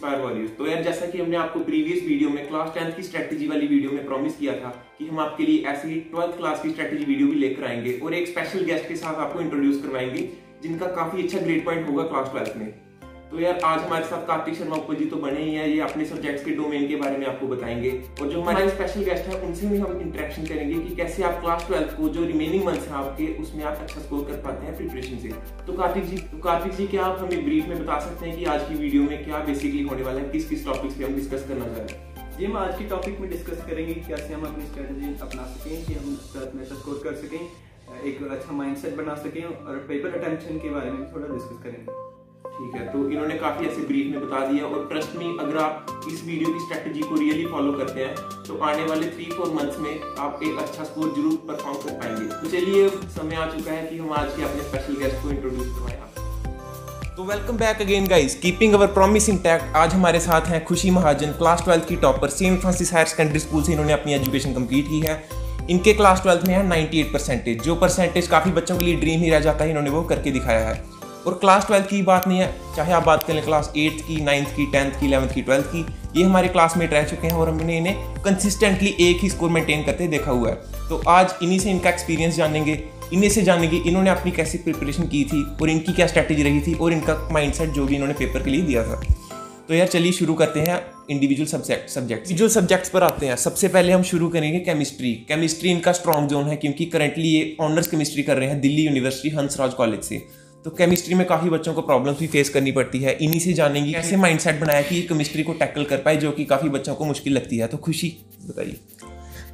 Inspire warriors. तो यार जैसा कि हमने आपको प्रीवियस वीडियो में क्लास 10th की स्ट्रेटजी वाली वीडियो में प्रॉमिस किया था कि हम आपके लिए ऐसी ही 12th क्लास की स्ट्रेटजी वीडियो भी लेकर आएंगे और एक स्पेशल गेस्ट के साथ आपको इंट्रोड्यूस करवाएंगे जिनका काफी अच्छा ग्रेड पॉइंट होगा क्लास 12th में। तो यार आज हमारे साथ कार्तिक शर्मा ऊपर जी तो बने ही हैं, ये अपने सब्जेक्ट्स के डोमेन के बारे में आपको बताएंगे और जो हमारे स्पेशल गेस्ट है उनसे भी हम इंटरेक्शन करेंगे कि कैसे आप क्लास 12th को जो रिमेनिंग मंथ्स हैं आपके उसमें आप अच्छा स्कोर कर पाते हैं प्रिपरेशन से। तो कार्तिक जी क्या आप हमें ब्रीफ में बता सकते हैं कि आज की वीडियो में क्या बेसिकली होने वाला है, किस किस टॉपिक्स पे हम डिस्कस करना चाह रहे हैं? जी हम आज की टॉपिक में डिस्कस करेंगे कि कैसे हम अपनी स्ट्रेटजी अपना सकें कि हम 12th में अच्छा स्कोर कर सकें, एक अच्छा माइंडसेट बना सकें और पेपर अटेंशन के बारे में थोड़ा डिस्कस करेंगे। ठीक है, तो इन्होंने काफी ऐसे ब्रीफ में बता दिया और ट्रस्ट मी अगर आप इस वीडियो की स्ट्रेटजी को रियली फॉलो करते हैं तो आने वाले 3-4 मंथ्स में आप एक अच्छा स्कोर जरूर परफॉर्म कर पाएंगे। तो चलिए समय आ चुका है कि हम आज के अपने स्पेशल गेस्ट को इंट्रोड्यूस करवाएं। तो welcome back again guys, keeping our promise intact. आज हमारे साथ हैं खुशी महाजन, क्लास 12th की topper, Saint Francis higher secondary school से इन्होंने अपनी एजुकेशन कंप्लीट की है। इनके क्लास 12th में है 98%, जो परसेंटेज काफी बच्चों के लिए ड्रीम ही रह जाता है, इन्होंने वो करके दिखाया है। और क्लास 12th की बात नहीं है, चाहे आप बात करें क्लास 8th की, 9th की, 10th की, 11th की, 12th की, ये हमारे क्लासमेट रह चुके हैं और हमने इन्हें कंसिस्टेंटली एक ही स्कोर मेंटेन करते देखा हुआ है। तो आज इन्हीं से इनका एक्सपीरियंस जानेंगे, इन्हीं से जानेंगे इन्होंने अपनी कैसी प्रिपरेशन की थी और इनकी क्या स्ट्रैटेजी रही थी और इनका माइंडसेट जो भी इन्होंने पेपर के लिए दिया था। तो यार चलिए शुरू करते हैं इंडिविजुअल सब्जेक्ट्स पर आते हैं। सबसे पहले हम शुरू करेंगे केमिस्ट्री इनका स्ट्रॉन्ग जोन है क्योंकि करंटली ये ऑनर्स केमिस्ट्री कर रहे हैं दिल्ली यूनिवर्सिटी हंसराज कॉलेज से। तो केमिस्ट्री में काफ़ी बच्चों को प्रॉब्लम्स भी फेस करनी पड़ती है, इन्हीं से जानेंगे कैसे माइंडसेट बनाया कि ये केमिस्ट्री को टैकल कर पाए जो कि काफ़ी बच्चों को मुश्किल लगती है। तो खुशी बताइए।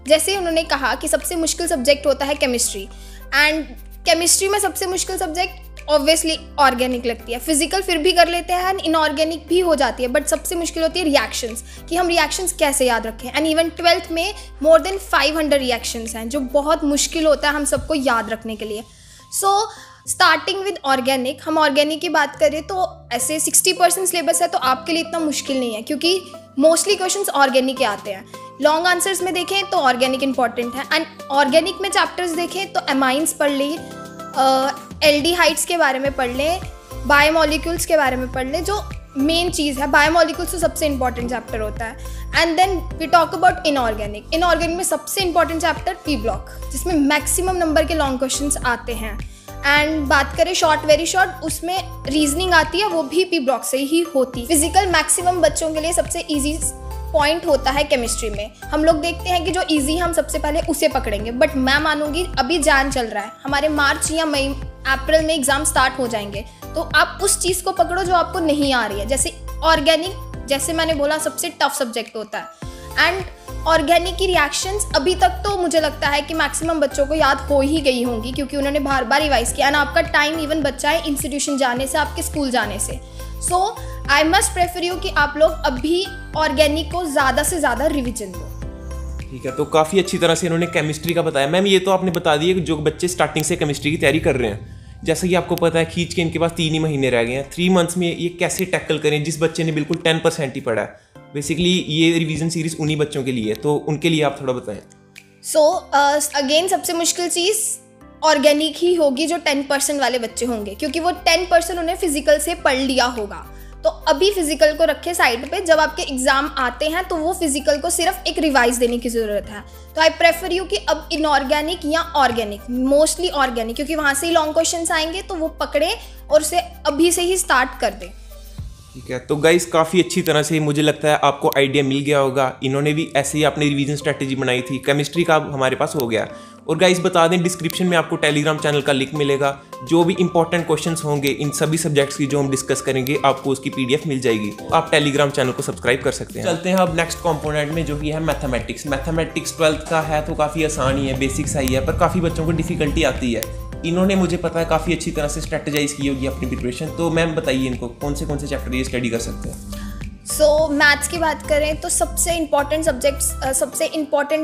जैसे उन्होंने कहा कि सबसे मुश्किल सब्जेक्ट होता है केमिस्ट्री, एंड केमिस्ट्री में सबसे मुश्किल सब्जेक्ट ऑब्वियसली ऑर्गेनिक लगती है। फिजिकल फिर भी कर लेते हैं एंड इनऑर्गेनिक भी हो जाती है, बट सबसे मुश्किल होती है रिएक्शंस, कि हम रिएक्शंस कैसे याद रखें। एंड इवन 12th में मोर देन 500 रिएक्शंस हैं जो बहुत मुश्किल होता है हम सबको याद रखने के लिए। सो स्टार्टिंग विद ऑर्गेनिक, हम ऑर्गेनिक की बात करें तो ऐसे 60% सिलेबस है तो आपके लिए इतना मुश्किल नहीं है क्योंकि मोस्टली क्वेश्चंस ऑर्गेनिक के आते हैं। लॉन्ग आंसर्स में देखें तो ऑर्गेनिक इंपॉर्टेंट है एंड ऑर्गेनिक में चैप्टर्स देखें तो एमाइंस पढ़ लें, एल्डिहाइड्स के बारे में पढ़ लें, बायोमोलिक्यूल्स के बारे में पढ़ लें। जो मेन चीज़ है बायोमोलिक्यूल्स तो सबसे इंपॉर्टेंट चैप्टर होता है। And then we talk about inorganic में सबसे इंपॉर्टेंट चैप्टर पी ब्लॉक, जिसमें मैक्सिमम नंबर के लॉन्ग क्वेश्चंस आते हैं। एंड बात करें शॉर्ट वेरी शॉर्ट, उसमें रीजनिंग आती है, वो भी पी ब्लॉक से ही होती है। फिजिकल मैक्सिमम बच्चों के लिए सबसे ईजी पॉइंट होता है केमिस्ट्री में। हम लोग देखते हैं कि जो ईजी हम सबसे पहले उसे पकड़ेंगे, बट मैं मानूंगी अभी जान चल रहा है, हमारे मार्च या मई अप्रैल में एग्जाम स्टार्ट हो जाएंगे, तो आप उस चीज़ को पकड़ो जो आपको नहीं आ रही है। जैसे ऑर्गेनिक, जैसे मैंने बोला सबसे टफ सब्जेक्ट होता है एंड ऑर्गेनिक की रिएक्शंस अभी तक तो मुझे लगता है कि मैक्सिमम बच्चों को याद हो ही गई होंगी क्योंकि उन्होंने बार बार रिवाइज किया एंड आपका टाइम इवन बच्चा है इंस्टीट्यूशन जाने से, आपके स्कूल जाने से। सो आई मस्ट प्रेफर यू कि आप लोग अभी ऑर्गेनिक को ज़्यादा से ज़्यादा रिविजन दो। ठीक है, तो काफ़ी अच्छी तरह से इन्होंने केमिस्ट्री का बताया। मैम ये तो आपने बता दिया कि जो बच्चे स्टार्टिंग से केमिस्ट्री की तैयारी कर रहे हैं, जैसा कि आपको पता है खींच के इनके पास 3 ही महीने रह गए हैं, 3 मंथ्स में ये कैसे टैकल करें जिस बच्चे ने बिल्कुल 10% ही पढ़ा है। बेसिकली ये रिवीजन सीरीज उन्हीं बच्चों के लिए है, तो उनके लिए आप थोड़ा बताएं। सो अगेन सबसे मुश्किल चीज़ ऑर्गेनिक ही होगी जो 10% वाले बच्चे होंगे क्योंकि वो 10% उन्हें फिजिकल से पढ़ लिया होगा। तो अभी फिजिकल को रखे साइड पे, जब आपके एग्जाम आते हैं तो वो फिजिकल को सिर्फ एक रिवाइज देने की ज़रूरत है। तो आई प्रेफर यू कि अब इनऑर्गेनिक या ऑर्गेनिक, मोस्टली ऑर्गेनिक, क्योंकि वहाँ से ही लॉन्ग क्वेश्चंस आएंगे तो वो पकड़े और उसे अभी से ही स्टार्ट कर दें। ठीक है, तो गाइस काफ़ी अच्छी तरह से मुझे लगता है आपको आइडिया मिल गया होगा। इन्होंने भी ऐसे ही अपनी रिवीजन स्ट्रैटेजी बनाई थी। केमिस्ट्री का हमारे पास हो गया। और गाइस बता दें डिस्क्रिप्शन में आपको टेलीग्राम चैनल का लिंक मिलेगा, जो भी इंपॉर्टेंट क्वेश्चंस होंगे इन सभी सब्जेक्ट्स की जो हम डिस्कस करेंगे आपको उसकी PDF मिल जाएगी। आप टेलीग्राम चैनल को सब्सक्राइब कर सकते हैं। चलते हैं अब नेक्स्ट कॉम्पोनेंट में जो कि है मैथमेटिक्स। मैथमेटिक्स 12th का है तो काफ़ी आसान ही है, बेसिक्स ही है, पर काफ़ी बच्चों को डिफिकल्टी आती है। इन्होंने मुझे पता है काफ़ी अच्छी तरह से स्ट्रेटेजाइज की होगी अपनी प्रिपरेशन। तो मैम बताइए इनको कौन से चैप्टर ये स्टडी कर सकते हैं? सो मैथ्स की बात करें तो सबसे इंपॉर्टेंट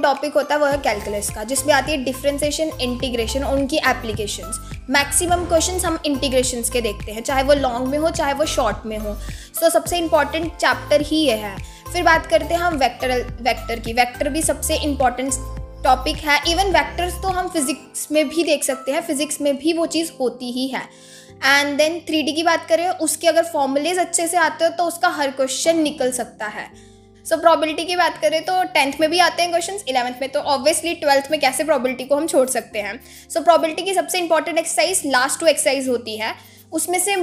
टॉपिक होता है वो है कैलकुलस का, जिसमें आती है डिफरेंशिएशन, इंटीग्रेशन और उनकी एप्लीकेशंस। मैक्सिमम क्वेश्चंस हम इंटीग्रेशंस के देखते हैं, चाहे वो लॉन्ग में हो चाहे वो शॉर्ट में हो। सो सबसे इंपॉर्टेंट चैप्टर ही ये है। फिर बात करते हैं हम वेक्टर की। वेक्टर भी सबसे इंपॉर्टेंट टॉपिक है। इवन वेक्टर्स तो हम फिजिक्स में भी देख सकते हैं, फिजिक्स में भी वो चीज़ होती ही है। एंड देन 3D की बात करें, उसके अगर फॉर्मूलेज अच्छे से आते हो तो उसका हर क्वेश्चन निकल सकता है। सो प्रोबेबिलिटी की बात करें तो 10th में भी आते हैं क्वेश्चंस, 11th में, तो ऑब्वियसली 12th में कैसे प्रोबेबिलिटी को हम छोड़ सकते हैं। सो प्रोबेबिलिटी की सबसे इंपॉर्टेंट एक्सरसाइज लास्ट 2 एक्सरसाइज होती है, उसमें से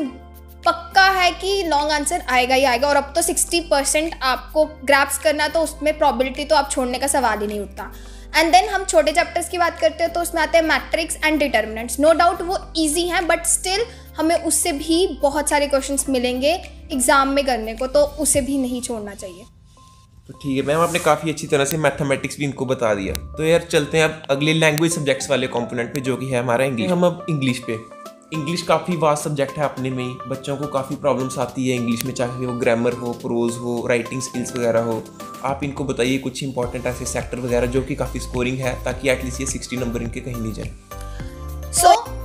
पक्का है कि लॉन्ग आंसर आएगा ही आएगा। और अब तो 60% आपको ग्रैप्स करना, तो उसमें प्रोबेबिलिटी तो आप छोड़ने का सवाल ही नहीं उठता। एंड देन हम छोटे चैप्टर्स की बात करते हैं तो उसमें आते हैं matrix and determinants. No doubt वो ईजी हैं, बट स्टिल हमें उससे भी बहुत सारे क्वेश्चंस मिलेंगे एग्जाम में करने को, तो उसे भी नहीं छोड़ना चाहिए। तो ठीक है मैम, आपने काफ़ी अच्छी तरह से मैथमेटिक्स भी इनको बता दिया। तो यार चलते हैं अब अगले लैंग्वेज सब्जेक्ट्स वाले कंपोनेंट पे, जो कि है हमारा इंग्लिश। हम अब इंग्लिश पे, इंग्लिश काफ़ी वास्ट सब्जेक्ट है अपने में ही। बच्चों को काफ़ी प्रॉब्लम्स आती है इंग्लिश में, चाहे वो ग्रामर हो, प्रोज हो, राइटिंग स्किल्स वगैरह हो। आप इनको बताइए कुछ इंपॉर्टेंट ऐसे सेक्टर वगैरह जो कि काफ़ी स्कोरिंग है, ताकि एटलीस्ट ये 60 नंबर इनके कहीं नहीं जाए।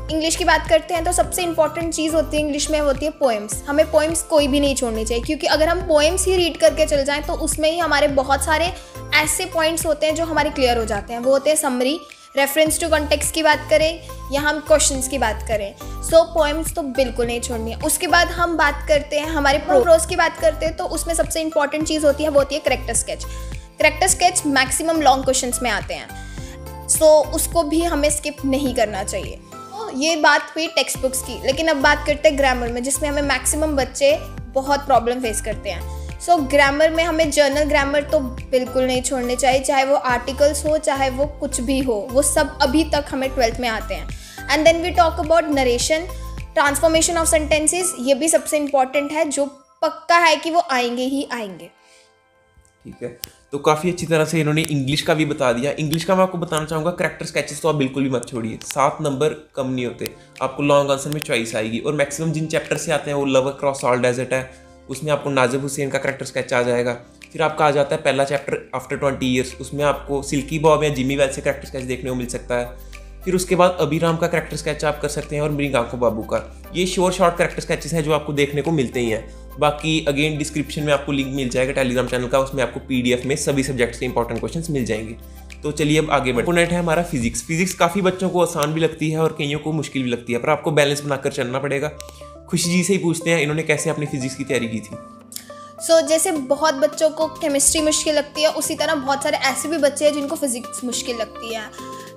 इंग्लिश की बात करते हैं तो सबसे इंपॉर्टेंट चीज़ होती है इंग्लिश में, होती है पोएम्स। हमें पोएम्स कोई भी नहीं छोड़नी चाहिए, क्योंकि अगर हम पोएम्स ही रीड करके चल जाएं तो उसमें ही हमारे बहुत सारे ऐसे पॉइंट्स होते हैं जो हमारे क्लियर हो जाते हैं। वो होते हैं समरी, रेफरेंस टू कॉन्टेक्स्ट की बात करें या हम क्वेश्चंस की बात करें। सो पोएम्स तो बिल्कुल नहीं छोड़नी है। उसके बाद हम बात करते हैं हमारे प्रोज की बात करते हैं तो उसमें सबसे इंपॉर्टेंट चीज़ होती है वो होती है character sketch. Character sketch maximum long questions में आते हैं, सो उसको भी हमें स्किप नहीं करना चाहिए। तो ये बात हुई टेक्स्ट बुक्स की, लेकिन अब बात करते हैं ग्रामर में, जिसमें हमें मैक्सिमम बच्चे बहुत प्रॉब्लम फेस करते हैं। सो ग्रामर में हमें जर्नल ग्रामर तो बिल्कुल नहीं छोड़ने चाहिए, चाहे वो आर्टिकल्स हो चाहे वो कुछ भी हो, वो सब अभी तक हमें 12th में आते हैं। And then we talk about narration, transformation of sentences, ये भी सबसे इंपॉर्टेंट है, जो पक्का है कि वो आएंगे ही आएंगे। ठीक है, तो काफ़ी अच्छी तरह से इन्होंने इंग्लिश का भी बता दिया। इंग्लिश का मैं आपको बताना चाहूँगा, करैक्टर स्केचेस तो आप बिल्कुल भी मत छोड़िए, 7 नंबर कम नहीं होते, आपको लॉन्ग आंसर में चॉइस आएगी। और मैक्सिमम जिन चैप्टर से आते हैं वो लव अक्रॉस ऑल डेजर्ट है, उसमें आपको नाजिब हुसैन का करैक्टर स्केच आ जाएगा। फिर आपका आ जाता है पहला चैप्टर आफ्टर 20 ईयर्स, उसमें आपको सिल्की बॉब या जिमी वेल से करैक्टर स्केच देखने को मिल सकता है। फिर उसके बाद अभिराम का करैक्टर स्केच आप कर सकते हैं और मृग आंखों बाबू का। ये शॉर्ट करैक्टर स्केचेस हैं जो आपको देखने को मिलते ही हैं। बाकी अगेन डिस्क्रिप्शन में आपको लिंक मिल जाएगा टेलीग्राम चैनल का, उसमें आपको PDF में सभी सब्जेक्ट्स के इंपॉर्टेंट क्वेश्चंस मिल जाएंगे। तो चलिए अब आगे बढ़ते हैं। कंपोनेंट है हमारा फिजिक्स। फिजिक्स काफ़ी बच्चों को आसान भी लगती है और कईयों को मुश्किल भी लगती है, पर आपको बैलेंस बनाकर चलना पड़ेगा। खुशी जी से ही पूछते हैं, इन्होंने कैसे अपनी फिजिक्स की तैयारी की थी। जैसे बहुत बच्चों को केमिस्ट्री मुश्किल लगती है, उसी तरह बहुत सारे ऐसे भी बच्चे हैं जिनको फिजिक्स मुश्किल लगती है।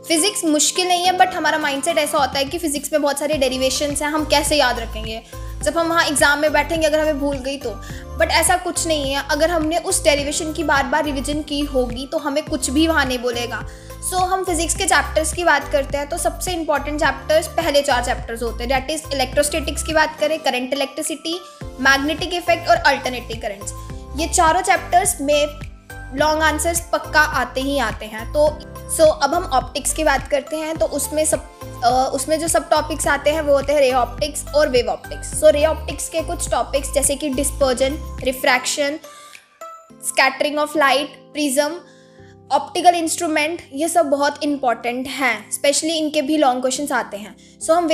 फिजिक्स मुश्किल नहीं है, बट हमारा माइंडसेट ऐसा होता है कि फिजिक्स में बहुत सारे डेरिवेशंस हैं, हम कैसे याद रखेंगे जब हम वहाँ एग्जाम में बैठेंगे, अगर हमें भूल गई तो। बट ऐसा कुछ नहीं है, अगर हमने उस डेरिवेशन की बार बार रिविजन की होगी तो हमें कुछ भी वहाँ नहीं बोलेगा। हम फिजिक्स के चैप्टर्स की बात करते हैं तो सबसे इंपॉर्टेंट चैप्टर्स पहले 4 चैप्टर्स होते हैं, दैट इज इलेक्ट्रोस्टैटिक्स की बात करें, करंट इलेक्ट्रिसिटी, मैग्नेटिक इफेक्ट और अल्टरनेटिंग करंट्स। ये चारों चैप्टर्स में लॉन्ग आंसर्स पक्का आते ही आते हैं। तो अब हम ऑप्टिक्स की बात करते हैं तो उसमें जो सब टॉपिक्स आते हैं वो होते हैं रे ऑप्टिक्स और वेव ऑप्टिक्स। रे ऑप्टिक्स के कुछ टॉपिक्स जैसे कि dispersion, refraction, scattering of light, prism, optical instrument, ये सब बहुत इंपॉर्टेंट हैं, स्पेशली इनके भी लॉन्ग क्वेश्चंस आते हैं। हम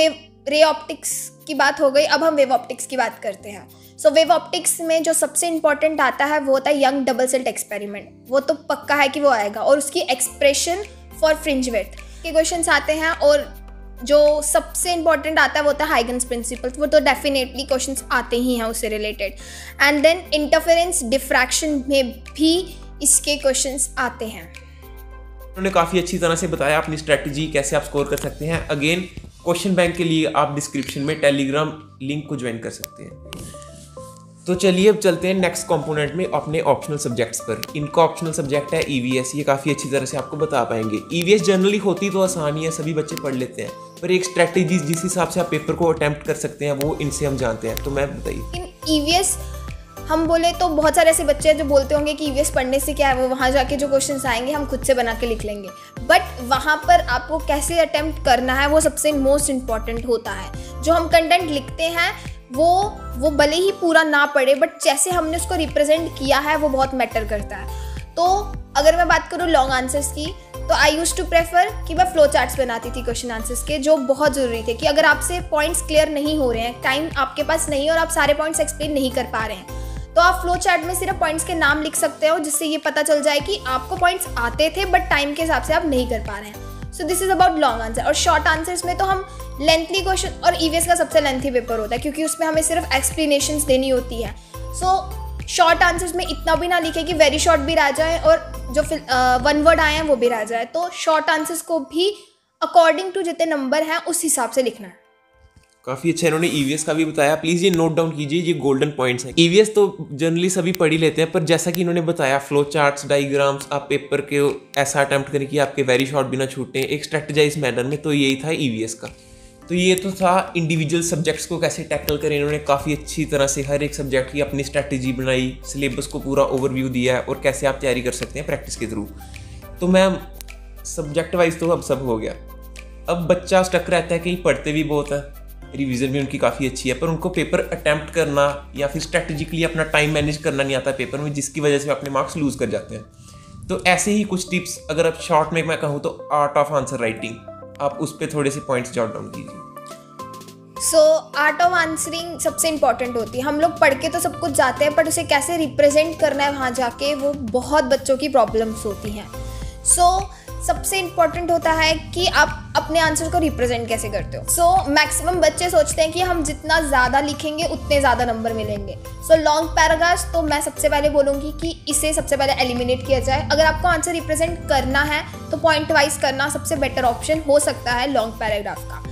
रे ऑप्टिक्स की बात हो गई, अब हम वेव ऑप्टिक्स की बात करते हैं। वेव ऑप्टिक्स में जो सबसे इंपॉर्टेंट आता है वो होता है यंग डबल स्लिट एक्सपेरिमेंट, वो तो पक्का है कि वो आएगा, और उसकी एक्सप्रेशन फॉर फ्रिंज विड्थ के क्वेश्चंस आते हैं। और जो सबसे इंपॉर्टेंट आता है वो होता है हाइगन्स प्रिंसिपल, वो तो डेफिनेटली क्वेश्चंस आते ही हैं उससे related. And then interference diffraction में भी इसके क्वेश्चंस आते हैं। उन्होंने काफ़ी अच्छी तरह से बताया अपनी स्ट्रेटजी कैसे आप स्कोर कर सकते हैं। अगेन क्वेश्चन बैंक के लिए आप डिस्क्रिप्शन में टेलीग्राम लिंक को ज्वाइन कर सकते हैं। तो चलिए अब चलते हैं नेक्स्ट कंपोनेंट में, अपने ऑप्शनल सब्जेक्ट्स पर। इनका ऑप्शनल सब्जेक्ट है EVS, ये काफ़ी अच्छी तरह से आपको बता पाएंगे। EVS जनरली होती तो आसानी है, सभी बच्चे पढ़ लेते हैं, पर एक स्ट्रेटजी जिस हिसाब से आप पेपर को अटेम्प्ट कर सकते हैं वो इनसे हम जानते हैं। तो मैं बताइए। इन EVS हम बोले तो बहुत सारे ऐसे बच्चे हैं जो बोलते होंगे कि EVS पढ़ने से क्या है, वो वहाँ जाके जो क्वेश्चंस आएंगे हम खुद से बना के लिख लेंगे, बट वहाँ पर आपको कैसे अटेम्प्ट करना है वो सबसे मोस्ट इम्पॉर्टेंट होता है। जो हम कंटेंट लिखते हैं वो भले ही पूरा ना पढ़े, बट जैसे हमने उसको रिप्रेजेंट किया है वो बहुत मैटर करता है। तो अगर मैं बात करूँ लॉन्ग आंसर्स की, तो आई यूज टू प्रेफर कि मैं फ्लो चार्ट्स बनाती थी क्वेश्चन आंसर्स के, जो बहुत ज़रूरी थे कि अगर आपसे पॉइंट्स क्लियर नहीं हो रहे हैं, टाइम आपके पास नहीं और आप सारे पॉइंट्स एक्सप्लेन नहीं कर पा रहे हैं, तो आप फ्लो चार्ट में सिर्फ पॉइंट्स के नाम लिख सकते हो, जिससे ये पता चल जाए कि आपको पॉइंट्स आते थे बट टाइम के हिसाब से आप नहीं कर पा रहे हैं। So this is about long answer. और शॉर्ट आंसर्स में तो हम लेंथली क्वेश्चन, और ईवीएस का सबसे लेंथी पेपर होता है क्योंकि उसमें हमें सिर्फ एक्सप्लेनेशंस देनी होती है। सो शॉर्ट आंसर्स में इतना भी ना लिखे कि वेरी शॉर्ट भी रह जाए और जो वन वर्ड आए हैं वो भी रह जाए। तो शॉर्ट आंसर्स को भी अकॉर्डिंग टू जितने नंबर हैं उस हिसाब से लिखना है। काफ़ी अच्छा इन्होंने ईवीएस का भी बताया। प्लीज़ ये नोट डाउन कीजिए, ये गोल्डन पॉइंट्स हैं। ईवीएस तो जनरली सभी पढ़ ही लेते हैं, पर जैसा कि इन्होंने बताया फ्लो चार्ट्स, डायग्राम्स, आप पेपर के ऐसा अटेम्प्ट करें कि आपके वेरी शॉर्ट भी ना छूटें एक स्ट्रेटेजाइज मैनर में, तो यही था ईवीएस का। तो ये तो था इंडिविजुअल सब्जेक्ट्स को कैसे टैकल करें। इन्होंने काफ़ी अच्छी तरह से हर एक सब्जेक्ट की अपनी स्ट्रैटेजी बनाई, सिलेबस को पूरा ओवरव्यू दिया है और कैसे आप तैयारी कर सकते हैं प्रैक्टिस के थ्रू। तो मैम सब्जेक्ट वाइज तो अब सब हो गया। अब बच्चा स्टक रहता है कि पढ़ते भी बहुत है, रिवीजन भी उनकी काफ़ी अच्छी है, पर उनको पेपर अटैम्प्ट करना या फिर स्ट्रेटेजिकली अपना टाइम मैनेज करना नहीं आता पेपर में, जिसकी वजह से अपने मार्क्स लूज कर जाते हैं। तो ऐसे ही कुछ टिप्स अगर आप शॉर्ट में मैं कहूँ तो आर्ट ऑफ आंसर राइटिंग, आप उस पर थोड़े से पॉइंट्स जॉट डाउन कीजिए। सो आर्ट ऑफ आंसरिंग सबसे इम्पॉर्टेंट होती है। हम लोग पढ़ के तो सब कुछ जाते हैं, पर उसे कैसे रिप्रेजेंट करना है वहाँ जाके, वो बहुत बच्चों की प्रॉब्लम्स होती हैं। सो सबसे इम्पॉर्टेंट होता है कि आप अपने आंसर को रिप्रेजेंट कैसे करते हो। सो मैक्सिमम बच्चे सोचते हैं कि हम जितना ज़्यादा लिखेंगे उतने ज़्यादा नंबर मिलेंगे। सो लॉन्ग पैराग्राफ्स तो मैं सबसे पहले बोलूँगी कि इसे सबसे पहले एलिमिनेट किया जाए। अगर आपको आंसर रिप्रेजेंट करना है तो पॉइंट वाइज करना सबसे बेटर ऑप्शन हो सकता है लॉन्ग पैराग्राफ का।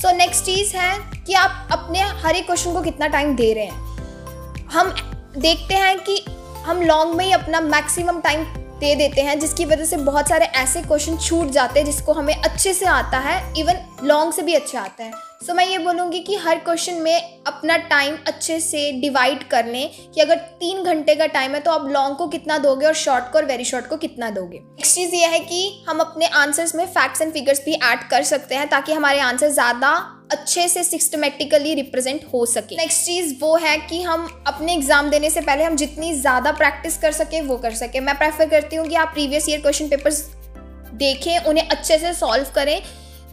सो नेक्स्ट चीज़ है कि आप अपने हर एक क्वेश्चन को कितना टाइम दे रहे हैं। हम देखते हैं कि हम लॉन्ग में ही अपना मैक्सिमम टाइम दे देते हैं, जिसकी वजह से बहुत सारे ऐसे क्वेश्चन छूट जाते हैं जिसको हमें अच्छे से आता है, इवन लॉन्ग से भी अच्छे आते हैं। सो मैं ये बोलूँगी कि हर क्वेश्चन में अपना टाइम अच्छे से डिवाइड कर लें कि अगर 3 घंटे का टाइम है तो आप लॉन्ग को कितना दोगे और शॉर्ट को और वेरी शॉर्ट को कितना दोगे। नेक्स्ट चीज़ ये है कि हम अपने आंसर्स में फैक्ट्स एंड फिगर्स भी ऐड कर सकते हैं ताकि हमारे आंसर ज़्यादा अच्छे से सिस्टमेटिकली रिप्रेजेंट हो सके। नेक्स्ट चीज़ वो है कि हम अपने एग्जाम देने से पहले हम जितनी ज़्यादा प्रैक्टिस कर सके वो कर सके। मैं प्रेफर करती हूँ कि आप प्रीवियस ईयर क्वेश्चन पेपर्स देखें, उन्हें अच्छे से सॉल्व करें।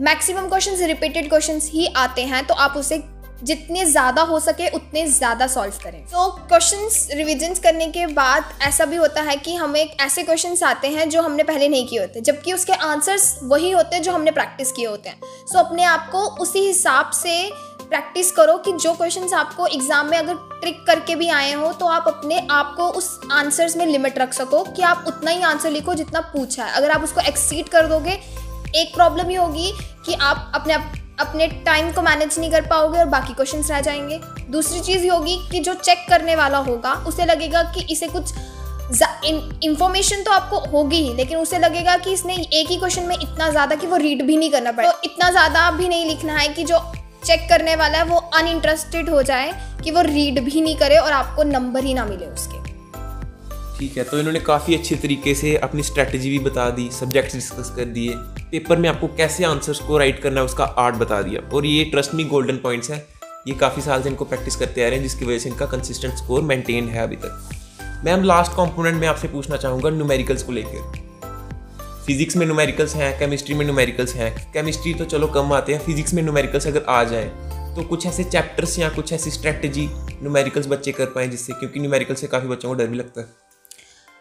मैक्सिमम क्वेश्चंस रिपीटेड क्वेश्चंस ही आते हैं, तो आप उसे जितने ज़्यादा हो सके उतने ज़्यादा सॉल्व करें। तो क्वेश्चंस रिविजन्स करने के बाद ऐसा भी होता है कि हमें ऐसे क्वेश्चंस आते हैं जो हमने पहले नहीं किए होते, जबकि उसके आंसर्स वही होते हैं जो हमने प्रैक्टिस किए होते हैं। सो अपने आप को उसी हिसाब से प्रैक्टिस करो कि जो क्वेश्चंस आपको एग्जाम में अगर ट्रिक करके भी आए हो तो आप अपने आप को उस आंसर्स में लिमिट रख सको कि आप उतना ही आंसर लिखो जितना पूछा है। अगर आप उसको एक्सीड कर दोगे, एक प्रॉब्लम ये होगी कि आप अपने टाइम को मैनेज नहीं कर पाओगे और बाकी क्वेश्चंस रह जाएंगे। दूसरी चीज़ ये होगी कि जो चेक करने वाला होगा उसे लगेगा कि इसे कुछ इंफॉर्मेशन तो आपको होगी ही, लेकिन उसे लगेगा कि इसने एक ही क्वेश्चन में इतना ज़्यादा कि वो रीड भी नहीं करना पड़े। तो इतना ज़्यादा भी नहीं लिखना है कि जो चेक करने वाला है वो अनइंटरेस्टेड हो जाए, कि वो रीड भी नहीं करे और आपको नंबर ही ना मिले उसके। ठीक है, तो इन्होंने काफ़ी अच्छे तरीके से अपनी स्ट्रैटेजी भी बता दी, सब्जेक्ट्स डिस्कस कर दिए, पेपर में आपको कैसे आंसर्स को राइट करना है उसका आर्ट बता दिया। और ये ट्रस्ट मी गोल्डन पॉइंट्स है, ये काफ़ी साल से इनको प्रैक्टिस करते आ रहे हैं, जिसकी वजह से इनका कंसिस्टेंट स्कोर मेंटेन है अभी तक। मैम लास्ट कंपोनेंट में आपसे पूछना चाहूँगा न्यूमेरिकल्स को लेकर। फिजिक्स में न्यूमेरिकल्स हैं, केमिस्ट्री में न्यूमेरिकल्स हैं। केमिस्ट्री तो चलो कम आते हैं, फिजिक्स में न्यूमेरिकल्स अगर आ जाएँ तो कुछ ऐसे चैप्टर्स या कुछ ऐसी स्ट्रैटेजी न्यूमेरिकल्स बच्चे कर पाएँ जिससे, क्योंकि न्यूमेरिकल्स से काफ़ी बच्चों को डर भी लगता है।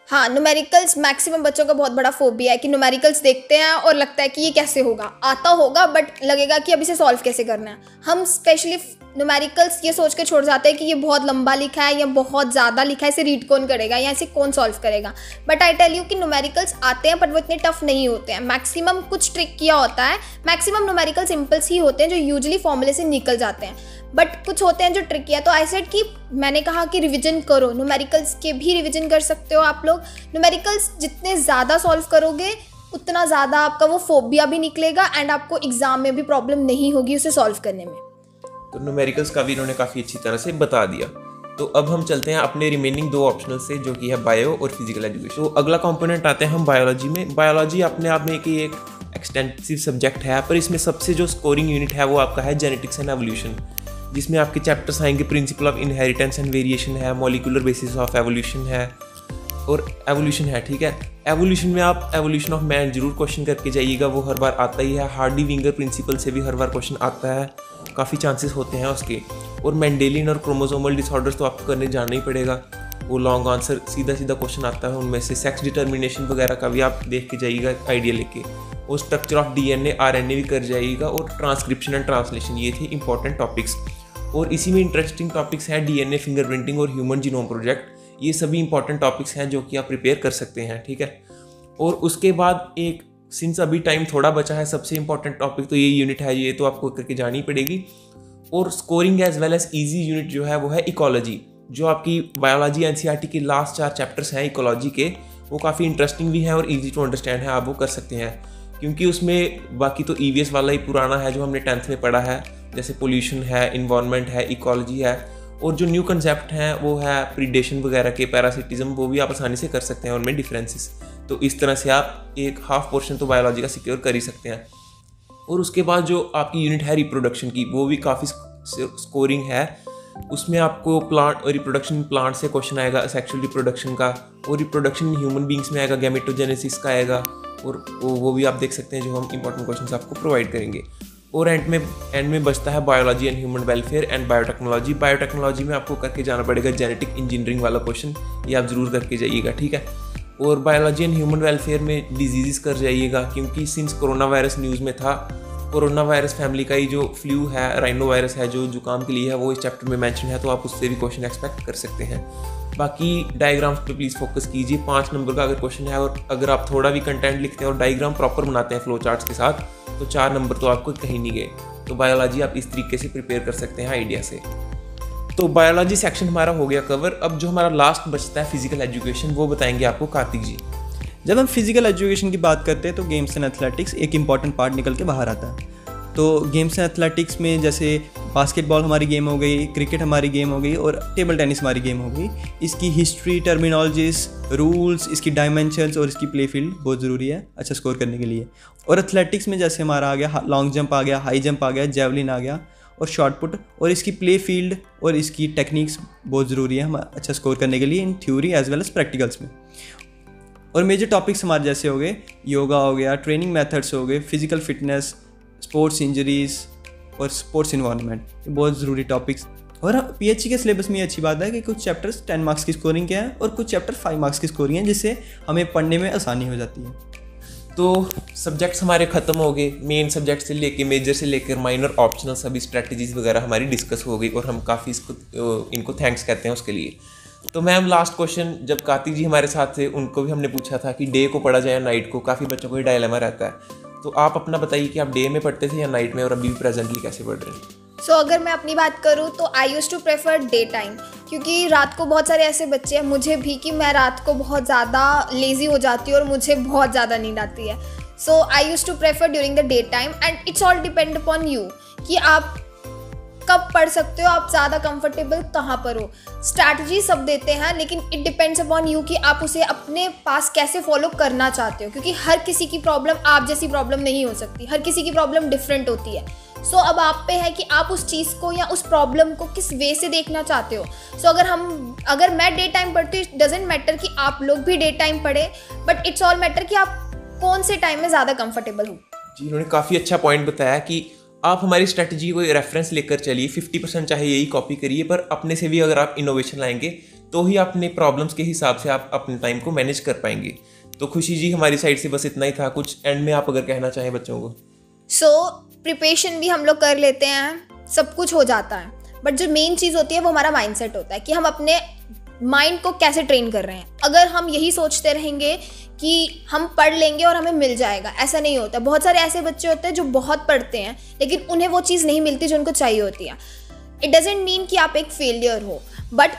हाँ, न्यूमेरिकल्स मैक्सिमम बच्चों का बहुत बड़ा फोबिया है कि न्यूमेरिकल्स देखते हैं और लगता है कि ये कैसे होगा, आता होगा बट लगेगा कि अब इसे सॉल्व कैसे करना है। हम स्पेशली न्यूमेरिकल्स ये सोच के छोड़ जाते हैं कि ये बहुत लंबा लिखा है या बहुत ज़्यादा लिखा है, इसे रीड कौन करेगा या इसे कौन सॉल्व करेगा। बट आई टेल यू कि न्यूमेरिकल्स आते हैं बट वो इतने टफ नहीं होते हैं। मैक्सिमम कुछ ट्रिक किया होता है, मैक्सिमम न्यूमेरिकल सिंपल्स ही होते हैं जो यूजुअली फॉर्मूले से निकल जाते हैं, बट कुछ होते हैं जो ट्रिक किया। तो आई सेड कि मैंने कहा कि रिविजन करो, न्यूमेरिकल्स के भी रिविजन कर सकते हो आप लोग। न्यूमेरिकल्स जितने ज़्यादा सॉल्व करोगे उतना ज़्यादा आपका वो फोबिया भी निकलेगा एंड आपको एग्जाम में भी प्रॉब्लम नहीं होगी उसे सॉल्व करने में। तो न्यूमेरिकल्स का भी इन्होंने काफ़ी अच्छी तरह से बता दिया। तो अब हम चलते हैं अपने रिमेनिंग 2 ऑप्शनल से, जो कि है बायो और फिजिकल एजुकेशन। तो अगला कंपोनेंट आते हैं हम बायोलॉजी में। बायोलॉजी अपने आप में एक एक्सटेंसिव सब्जेक्ट है, पर इसमें सबसे जो स्कोरिंग यूनिट है वो आपका है जेनेटिक्स एंड एवोल्यूशन, जिसमें आपके चैप्टर्स आएंगे principle of inheritance and variation है, मॉलिक्यूलर बेसिस ऑफ एवोल्यूशन है और एवोल्यूशन है। ठीक है, एवोल्यूशन में आप एवोल्यूशन ऑफ मैन जरूर क्वेश्चन करके जाइएगा, वो हर बार आता ही है। हार्डी विंगर प्रिंसिपल से भी हर बार क्वेश्चन आता है, काफ़ी चांसेस होते हैं उसके। और मेंडेलियन और क्रोमोसोमल डिसऑर्डर्स तो आपको करने जाना ही पड़ेगा। वो लॉन्ग आंसर सीधा सीधा क्वेश्चन आता है उनमें से। सेक्स डिटर्मिनेशन वगैरह का भी आप देख के जाइएगा आइडिया लेके, और स्ट्रक्चर ऑफ DNA RNA भी कर जाइएगा, और ट्रांसक्रिप्शन एंड ट्रांसलेशन, ये थे इंपॉर्टेंट टॉपिक्स। और इसी में इंटरेस्टिंग टॉपिक्स हैं DNA फिंगरप्रिंटिंग और ह्यूमन जीनोम प्रोजेक्ट। ये सभी इंपॉर्टेंट टॉपिक्स हैं जो कि आप प्रिपेयर कर सकते हैं, ठीक है। और उसके बाद एक, सिंस अभी टाइम थोड़ा बचा है, सबसे इंपॉर्टेंट टॉपिक तो ये यूनिट है, ये तो आपको करके जानी पड़ेगी। और scoring as well as easy unit जो है वो है इकोलॉजी, जो आपकी बायोलॉजी NCERT के लास्ट 4 चैप्टर्स हैं इकोलॉजी के, वो काफ़ी इंटरेस्टिंग भी हैं और ईजी टू अंडरस्टैंड है, आप वो कर सकते हैं। क्योंकि उसमें बाकी तो EVS वाला ही पुराना है जो हमने 10th में पढ़ा है, जैसे पोल्यूशन है, इन्वायरमेंट है, इकोलॉजी है, और जो न्यू कंसेप्ट हैं वो है प्रीडेशन वगैरह के, पैरासिटिज्म, वो भी आप आसानी से कर सकते हैं उनमें डिफरेंसेस। तो इस तरह से आप एक हाफ पोर्शन तो बायोलॉजी का सिक्योर कर ही सकते हैं। और उसके बाद जो आपकी यूनिट है रिप्रोडक्शन की, वो भी काफ़ी स्कोरिंग है। उसमें आपको प्लांट और रिप्रोडक्शन, प्लांट से क्वेश्चन आएगा सेक्सुअल रिप्रोडक्शन का, और रिप्रोडक्शन ह्यूमन बींग्स में आएगा, गैमेटोजेनेसिस का आएगा, और वो भी आप देख सकते हैं जो हम इंपॉर्टेंट क्वेश्चंस आपको प्रोवाइड करेंगे। और एंड में बचता है biology and human welfare and biotechnology. Biotechnology में आपको करके जाना पड़ेगा जेनेटिक इंजीनियरिंग वाला क्वेश्चन, ये आप ज़रूर करके जाइएगा, ठीक है। और बायोलॉजी एंड ह्यूमन वेलफेयर में डिजीज़ कर जाइएगा, क्योंकि सिंस कोरोना वायरस न्यूज़ में था, कोरोना वायरस फैमिली का ही जो फ्लू है, राइनो वायरस है जो जुकाम के लिए है, वो इस चैप्टर में मेंशन है, तो आप उससे भी क्वेश्चन एक्सपेक्ट कर सकते हैं। बाकी डायग्राम्स पे प्लीज़ फोकस कीजिए, 5 नंबर का अगर क्वेश्चन है, और अगर आप थोड़ा भी कंटेंट लिखते हैं और डायग्राम प्रॉपर बनाते हैं फ्लो चार्ट्स के साथ, तो 4 नंबर तो आपको कहीं नहीं गए। तो बायोलॉजी आप इस तरीके से प्रिपेयर कर सकते हैं आइडिया से। तो बायोलॉजी सेक्शन हमारा हो गया कवर। अब जो हमारा लास्ट बचता है फिजिकल एजुकेशन, वो बताएंगे आपको कार्तिक जी। जब हम फिजिकल एजुकेशन की बात करते हैं तो गेम्स एंड एथलेटिक्स एक इम्पॉर्टेंट पार्ट निकल के बाहर आता है। तो गेम्स एंड एथलेटिक्स में जैसे बास्केटबॉल हमारी गेम हो गई, क्रिकेट हमारी गेम हो गई, और टेबल टेनिस हमारी गेम हो गई। इसकी हिस्ट्री, टर्मिनोलॉजीज, रूल्स, इसकी डायमेंशंस और इसकी प्ले फील्ड बहुत ज़रूरी है अच्छा स्कोर करने के लिए। और एथलेटिक्स में जैसे हमारा आ गया लॉन्ग जंप आ गया, हाई जंप आ गया, जेवलिन आ गया, और शॉर्ट पुट, और इसकी प्ले फील्ड और इसकी टेक्निक्स बहुत ज़रूरी है हम अच्छा स्कोर करने के लिए in theory as well as practicals में। और मेजर टॉपिक्स हमारे जैसे हो गए योगा हो गया, ट्रेनिंग मेथड्स हो गए, फिजिकल फिटनेस, स्पोर्ट्स इंजरीज और स्पोर्ट्स इन्वायरमेंट, ये बहुत ज़रूरी टॉपिक्स। और PHC के सिलेबस में ये अच्छी बात है कि कुछ चैप्टर्स 10 मार्क्स की स्कोरिंग के हैं और कुछ चैप्टर 5 मार्क्स की स्कोरिंग है, जिससे हमें पढ़ने में आसानी हो जाती है। तो सब्जेक्ट्स हमारे ख़त्म हो गए, मेन सब्जेक्ट से लेके मेजर से लेकर माइनर ऑप्शनल सभी स्ट्रेटजीज वगैरह हमारी डिस्कस हो गई, और हम काफ़ी इनको थैंक्स कहते हैं उसके लिए। तो मैम लास्ट क्वेश्चन, जब कार्तिक जी हमारे साथ थे उनको भी हमने पूछा था कि डे को पढ़ा जाए या नाइट को, काफ़ी बच्चों को ये डायलेमा रहता है। तो आप अपना बताइए कि आप डे में पढ़ते थे या नाइट में, और अभी प्रेजेंटली कैसे पढ़ रहे हैं? सो अगर मैं अपनी बात करूँ तो I use to prefer day time, क्योंकि रात को बहुत सारे ऐसे बच्चे हैं, मुझे भी, कि मैं रात को बहुत ज़्यादा लेज़ी हो जाती हूँ और मुझे बहुत ज़्यादा नींद आती है। So I use to prefer during the day time, and it's all depend upon you कि आप कब पढ़ सकते हो, आप ज़्यादा कंफर्टेबल कहाँ पर हो। स्ट्रैटेजी सब देते हैं, लेकिन इट डिपेंड्स अपॉन यू कि आप उसे अपने पास कैसे फॉलो करना चाहते हो, क्योंकि हर किसी की प्रॉब्लम आप जैसी प्रॉब्लम नहीं हो सकती, हर किसी की प्रॉब्लम डिफरेंट होती है। सो अब आप पे है कि आप उस चीज़ को या उस प्रॉब्लम को किस वे से देखना चाहते हो। सो अगर मैं डे टाइम पढ़ती हूँ, इट डजेंट मैटर कि आप लोग भी डे टाइम पढ़े, बट इट्स ऑल मैटर कि आप कौन से टाइम में ज़्यादा कंफर्टेबल हो। जी, उन्होंने काफ़ी अच्छा पॉइंट बताया कि आप हमारी स्ट्रेटजी को रेफरेंस लेकर चलिए, 50% चाहे यही कॉपी करिए, पर अपने से भी अगर आप इनोवेशन लाएंगे तो ही अपने प्रॉब्लम्स के हिसाब से आप अपने टाइम को मैनेज कर पाएंगे। तो खुशी जी हमारी साइड से बस इतना ही था, कुछ एंड में आप अगर कहना चाहें बच्चों को। प्रिपरेशन भी हम लोग कर लेते हैं, सब कुछ हो जाता है, बट जो मेन चीज़ होती है वो हमारा माइंडसेट होता है कि हम अपने माइंड को कैसे ट्रेन कर रहे हैं। अगर हम यही सोचते रहेंगे कि हम पढ़ लेंगे और हमें मिल जाएगा, ऐसा नहीं होता। बहुत सारे ऐसे बच्चे होते हैं जो बहुत पढ़ते हैं लेकिन उन्हें वो चीज़ नहीं मिलती जो उनको चाहिए होती है। इट डजेंट मीन कि आप एक फेलियर हो, बट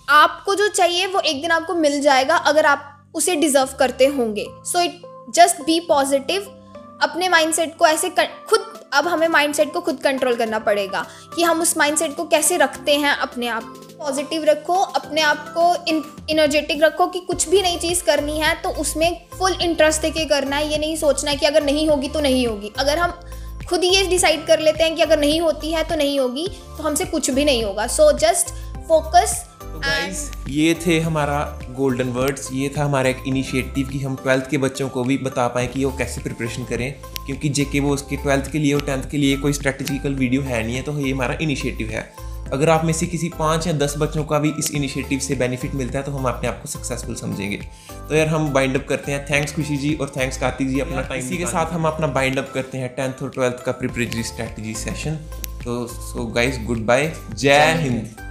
आपको जो चाहिए वो एक दिन आपको मिल जाएगा अगर आप उसे डिजर्व करते होंगे। So it just be positive. अपने माइंडसेट को ऐसे खुद, अब हमें माइंडसेट को खुद कंट्रोल करना पड़ेगा कि हम उस माइंडसेट को कैसे रखते हैं। अपने आप पॉजिटिव रखो, अपने आप को एनर्जेटिक रखो कि कुछ भी नई चीज़ करनी है तो उसमें फुल इंटरेस्ट देके करना है। ये नहीं सोचना है कि अगर नहीं होगी तो नहीं होगी। अगर हम खुद ये डिसाइड कर लेते हैं कि अगर नहीं होती है तो नहीं होगी, तो हमसे कुछ भी नहीं होगा। So just focus. गाइस, ये थे हमारा गोल्डन वर्ड्स, ये था हमारा एक इनिशिएटिव कि हम 12th के बच्चों को भी बता पाएँ कि वो कैसे प्रिपरेशन करें, क्योंकि जेके वो उसके 12th के लिए और 10th के लिए कोई स्ट्रेटेजिकल वीडियो है नहीं है, तो ये हमारा इनिशिएटिव है। अगर आप में से किसी 5 या 10 बच्चों का भी इस इनिशिएटिव से बेनिफिट मिलता है तो हम अपने आप को सक्सेसफुल समझेंगे। तो यार हम बाइंड अप करते हैं। थैंक्स खुशी जी और थैंक्स कार्तिक जी अपना टाइम। इसी के साथ हम अपना बाइंड अप करते हैं 10th और 12th का प्रिपरेटरी स्ट्रेटजी सेशन। तो सो गाइस गुड बाय, जय हिंद।